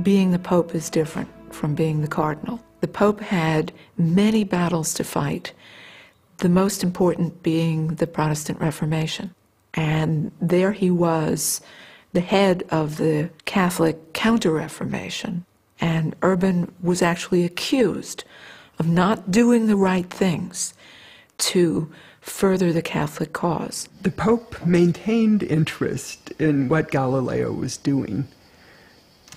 being the Pope is different from being the Cardinal. The Pope had many battles to fight, the most important being the Protestant Reformation. And there he was, the head of the Catholic Counter-Reformation. And Urban was actually accused of not doing the right things to further the Catholic cause. The Pope maintained interest in what Galileo was doing,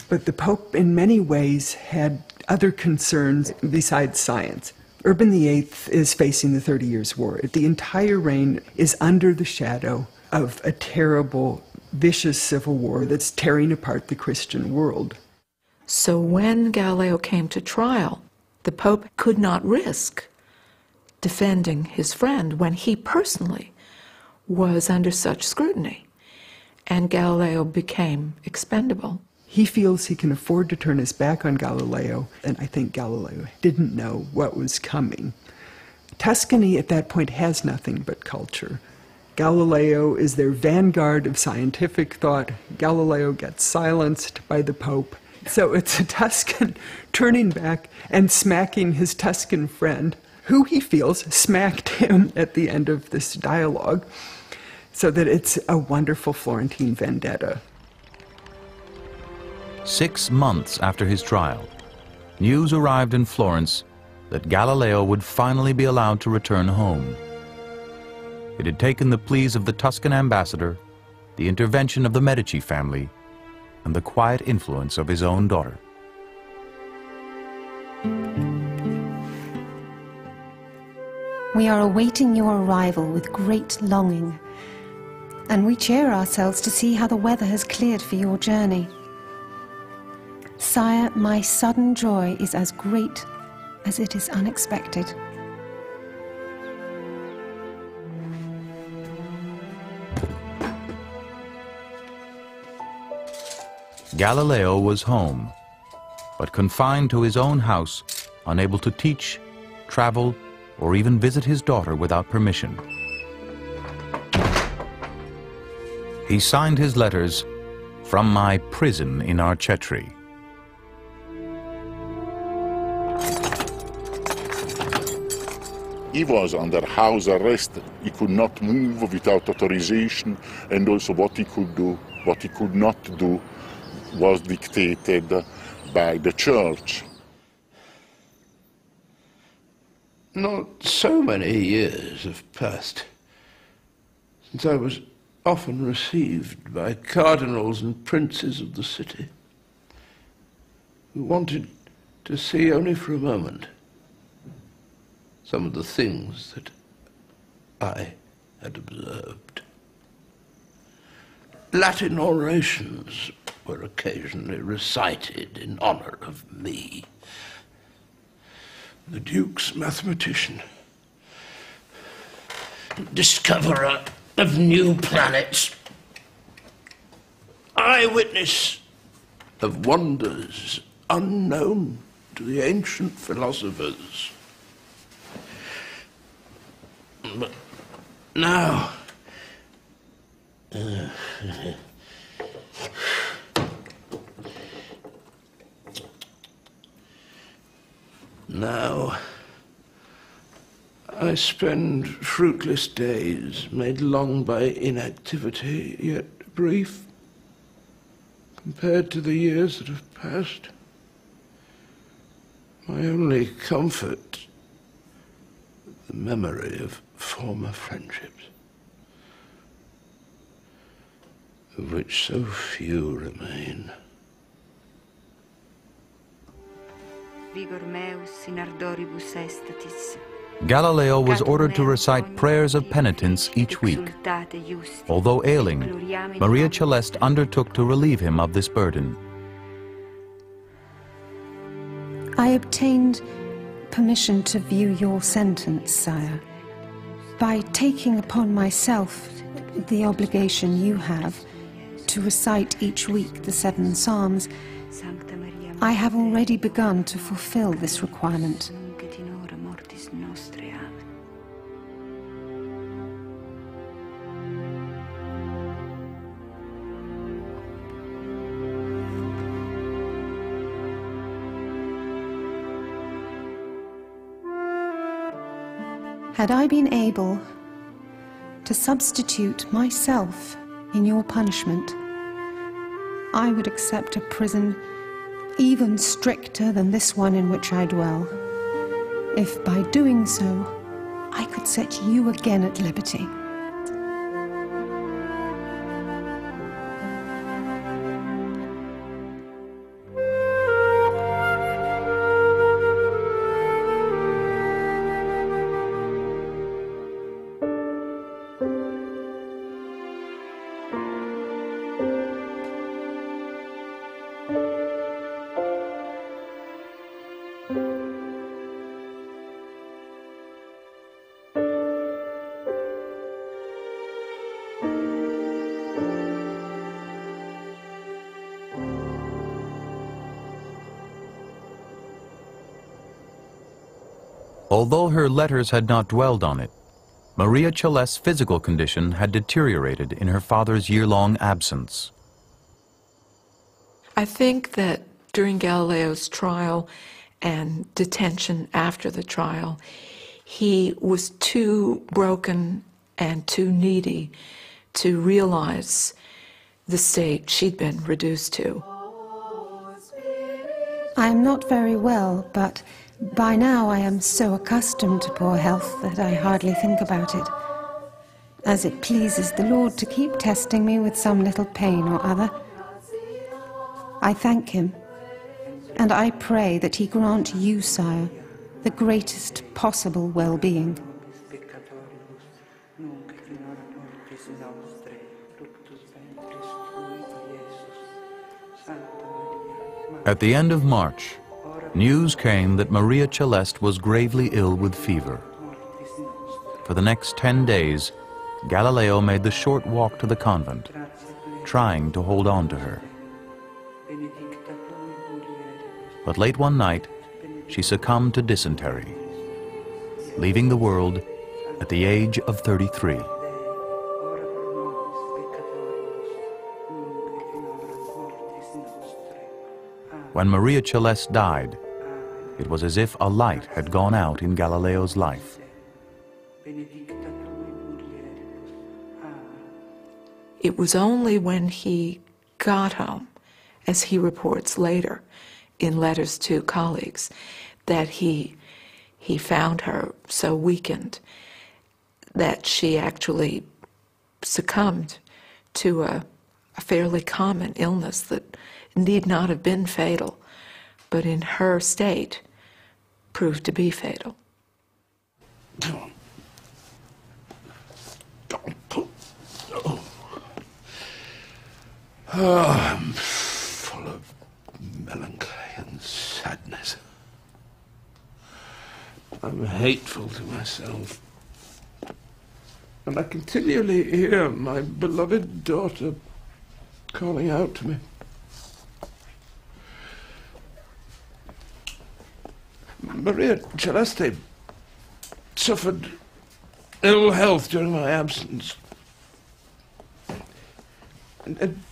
but the Pope in many ways had other concerns besides science. Urban VIII is facing the 30 Years' War. The entire reign is under the shadow of a terrible, vicious civil war that's tearing apart the Christian world. So when Galileo came to trial, the Pope could not risk defending his friend when he personally was under such scrutiny, and Galileo became expendable. He feels he can afford to turn his back on Galileo, and I think Galileo didn't know what was coming. Tuscany at that point has nothing but culture. Galileo is their vanguard of scientific thought. Galileo gets silenced by the Pope. So it's a Tuscan turning back and smacking his Tuscan friend, who he feels smacked him at the end of this dialogue, so that it's a wonderful Florentine vendetta. 6 months after his trial, news arrived in Florence that Galileo would finally be allowed to return home. It had taken the pleas of the Tuscan ambassador, the intervention of the Medici family, and the quiet influence of his own daughter. We are awaiting your arrival with great longing, and we cheer ourselves to see how the weather has cleared for your journey. Sire, my sudden joy is as great as it is unexpected. Galileo was home, but confined to his own house, unable to teach, travel, or even visit his daughter without permission. He signed his letters, "From my prison in Arcetri." He was under house arrest. He could not move without authorization, and also what he could do, what he could not do, was dictated by the church. Not so many years have passed since I was often received by cardinals and princes of the city who wanted to see only for a moment some of the things that I had observed. Latin orations were occasionally recited in honor of me, the Duke's mathematician, discoverer of new planets, eyewitness of wonders unknown to the ancient philosophers. But now, now I spend fruitless days made long by inactivity, yet brief compared to the years that have passed. My only comfort, the memory of former friendships, of which so few remain. Vigor meus in ardoribus estatis. Galileo was ordered to recite prayers of penitence each week. Although ailing, Maria Celeste undertook to relieve him of this burden. I obtained permission to view your sentence, sire. By taking upon myself the obligation you have to recite each week the 7 Psalms, I have already begun to fulfill this requirement. Had I been able to substitute myself in your punishment, I would accept a prison even stricter than this one in which I dwell, if by doing so I could set you again at liberty. Although her letters had not dwelled on it, Maria Celeste's physical condition had deteriorated in her father's year-long absence. I think that during Galileo's trial and detention after the trial, he was too broken and too needy to realize the state she'd been reduced to. I am not very well, but by now I am so accustomed to poor health that I hardly think about it, as it pleases the Lord to keep testing me with some little pain or other. I thank him, and I pray that he grant you, sire, the greatest possible well-being. At the end of March, news came that Maria Celeste was gravely ill with fever. For the next 10 days, Galileo made the short walk to the convent, trying to hold on to her. But late one night, she succumbed to dysentery, leaving the world at the age of 33. When Maria Celeste died, it was as if a light had gone out in Galileo's life. It was only when he got home, as he reports later in letters to colleagues, that he found her so weakened that she actually succumbed to a fairly common illness that need not have been fatal, but in her state proved to be fatal. I'm full of melancholy and sadness. I'm hateful to myself, and I continually hear my beloved daughter calling out to me. Maria Celeste suffered ill health during my absence, and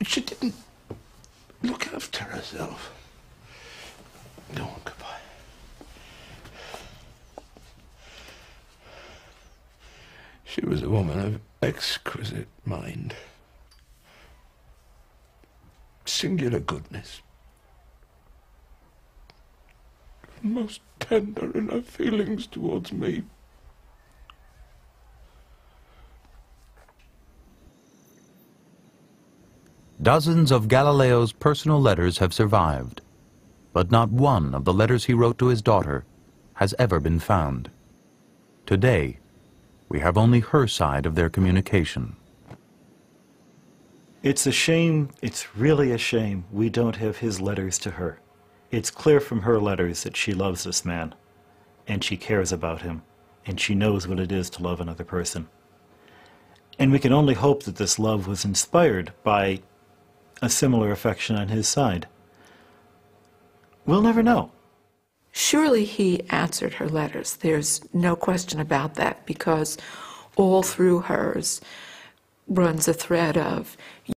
she didn't look after herself. Go on, goodbye. She was a woman of exquisite mind, singular goodness, most tender in her feelings towards me. Dozens of Galileo's personal letters have survived, but not one of the letters he wrote to his daughter has ever been found. Today, we have only her side of their communication. It's a shame, it's really a shame we don't have his letters to her. It's clear from her letters that she loves this man, and she cares about him, and she knows what it is to love another person. And we can only hope that this love was inspired by a similar affection on his side. We'll never know. Surely he answered her letters. There's no question about that, because all through hers runs a thread of